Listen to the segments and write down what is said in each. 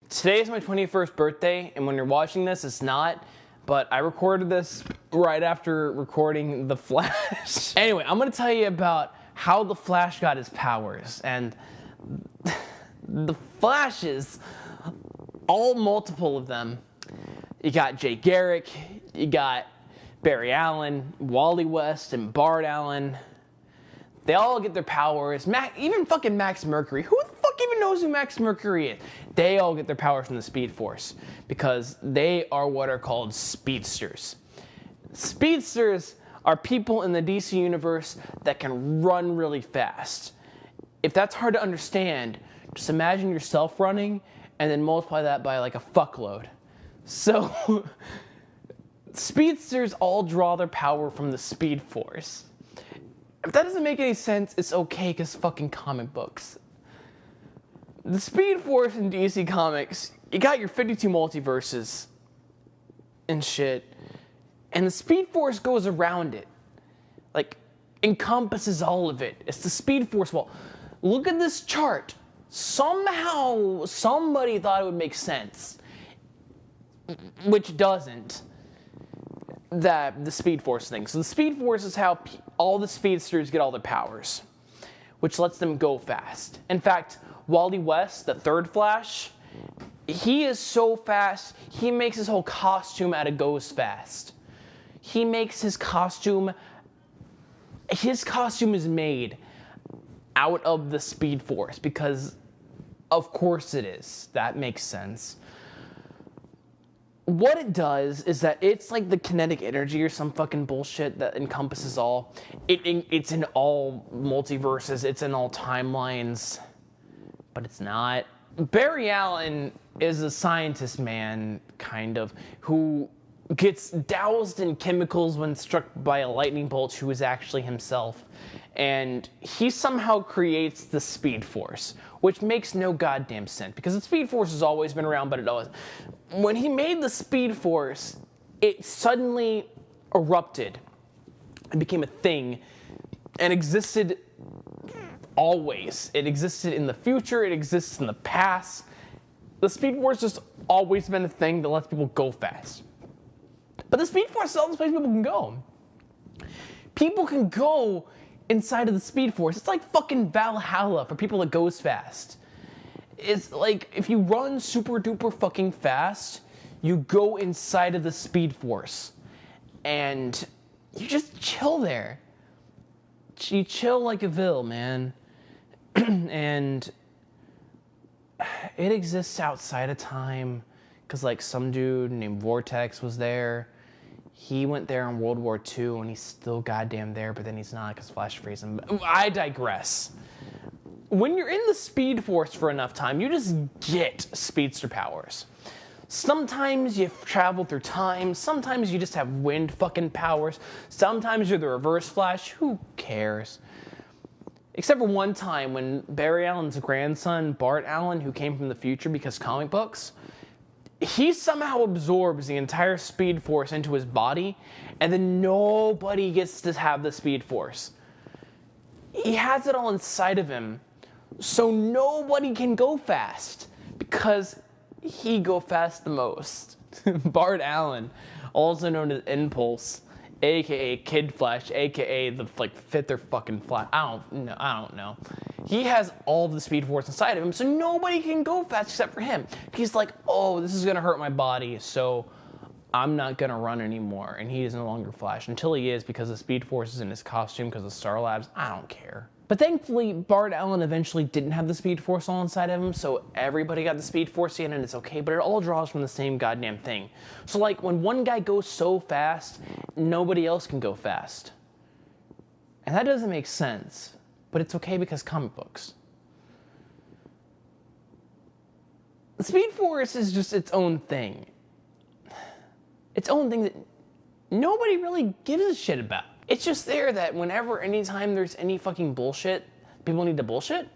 Today is my 21st birthday, and when you're watching this, it's not, but I recorded this right after recording The Flash. Anyway, I'm gonna tell you about how The Flash got his powers, and The Flash is all multiple of them. You got Jay Garrick, you got Barry Allen, Wally West, and Bart Allen. They all get their powers. Even fucking Max Mercury. Who the fuck even knows who Max Mercury is? They all get their powers from the Speed Force because they are what are called speedsters. Speedsters are people in the DC universe that can run really fast. If that's hard to understand, just imagine yourself running and then multiply that by like a fuckload. So, speedsters all draw their power from the Speed Force. If that doesn't make any sense, it's okay, because fucking comic books. The Speed Force in DC Comics, you got your 52 multiverses and shit, and the Speed Force goes around it. Like, encompasses all of it. It's the Speed Force. Well, look at this chart. Somehow, somebody thought it would make sense. Which doesn't. The Speed Force thing. So the Speed Force is how all the speedsters get all their powers, which lets them go fast. In fact, Wally West, the third Flash, he is so fast, he makes his whole costume out of goes fast. He makes his costume is made out of the Speed Force because, of course it is. That makes sense. What it does is that it's like the kinetic energy or some fucking bullshit that encompasses all. It's in all multiverses, it's in all timelines, but it's not. Barry Allen is a scientist man, kind of, who gets doused in chemicals when struck by a lightning bolt, who is actually himself. And he somehow creates the Speed Force, which makes no goddamn sense, because the Speed Force has always been around, but it always... When he made the Speed Force, it suddenly erupted and became a thing and existed always. It existed in the future, it exists in the past. The Speed Force has always been a thing that lets people go fast. But the Speed Force is all the place people can go. People can go inside of the Speed Force. It's like fucking Valhalla for people that goes fast. It's like, if you run super duper fucking fast, you go inside of the Speed Force. And you just chill there. You chill like a Ville, man. And it exists outside of time. Because like some dude named Vortex was there. He went there in World War II and he's still goddamn there, but then he's not because Flash frees him. I digress. When you're in the Speed Force for enough time, you just get speedster powers. Sometimes you travel through time, sometimes you just have wind fucking powers, sometimes you're the Reverse Flash, who cares? Except for one time when Barry Allen's grandson, Bart Allen, who came from the future because comic books, he somehow absorbs the entire Speed Force into his body, and then nobody gets to have the Speed Force. He has it all inside of him, so nobody can go fast, because he go fast the most. Bart Allen, also known as Impulse, aka Kid Flash, aka the fifth or fucking Flash. I don't know. He has all of the Speed Force inside of him, so nobody can go fast except for him. He's like, oh, this is gonna hurt my body, so I'm not gonna run anymore. And he is no longer Flash until he is, because the Speed Force is in his costume because of Star Labs. I don't care. But thankfully, Bart Allen eventually didn't have the Speed Force all inside of him, so everybody got the Speed Force in, and it's okay, but it all draws from the same goddamn thing. So like, when one guy goes so fast, nobody else can go fast. And that doesn't make sense, but it's okay because comic books. The Speed Force is just its own thing. Its own thing that nobody really gives a shit about. It's just there that anytime there's any fucking bullshit, people need to bullshit.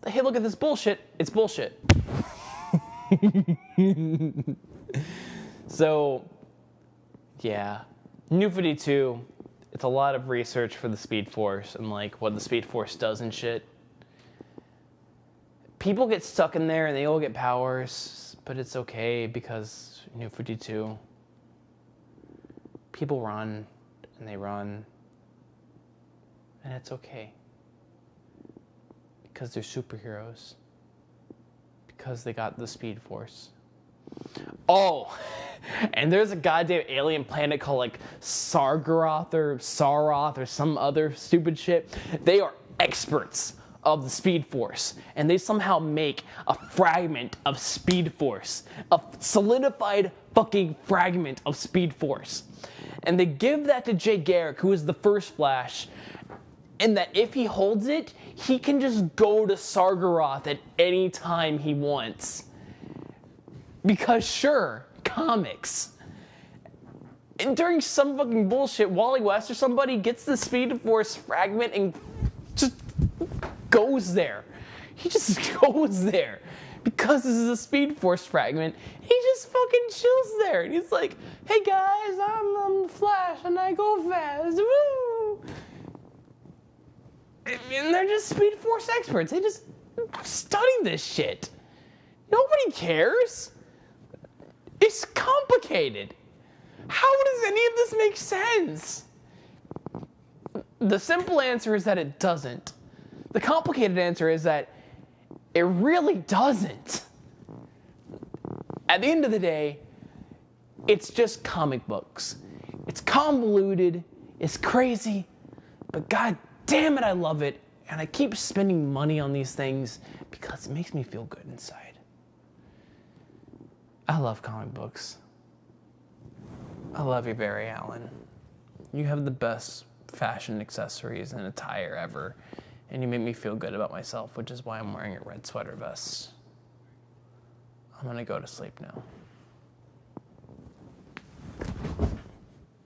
Hey, look at this bullshit. It's bullshit. So, yeah. New 52, it's a lot of research for the Speed Force and like what the Speed Force does and shit. People get stuck in there and they all get powers, but it's okay because New 52, people run and they run, and it's okay because they're superheroes, because they got the Speed Force. Oh, and there's a goddamn alien planet called like Sargaroth or Saroth or some other stupid shit. They are experts of the Speed Force, and they somehow make a fragment of Speed Force, a solidified fucking fragment of Speed Force. And they give that to Jay Garrick, who is the first Flash, and that if he holds it, he can just go to Sargaroth at any time he wants. Because sure, comics. And during some fucking bullshit, Wally West or somebody gets the Speed Force fragment and just goes there. He just goes there. Because this is a Speed Force fragment, he just fucking chills there. And he's like, hey guys, I'm the Flash and I go fast. Woo! And they're just Speed Force experts. They just study this shit. Nobody cares. It's complicated. How does any of this make sense? The simple answer is that it doesn't. The complicated answer is that it really doesn't. At the end of the day, it's just comic books. It's convoluted, it's crazy, but god damn it, I love it. And I keep spending money on these things because it makes me feel good inside. I love comic books. I love you, Barry Allen. You have the best fashion accessories and attire ever, and you make me feel good about myself, which is why I'm wearing a red sweater vest. I'm gonna go to sleep now.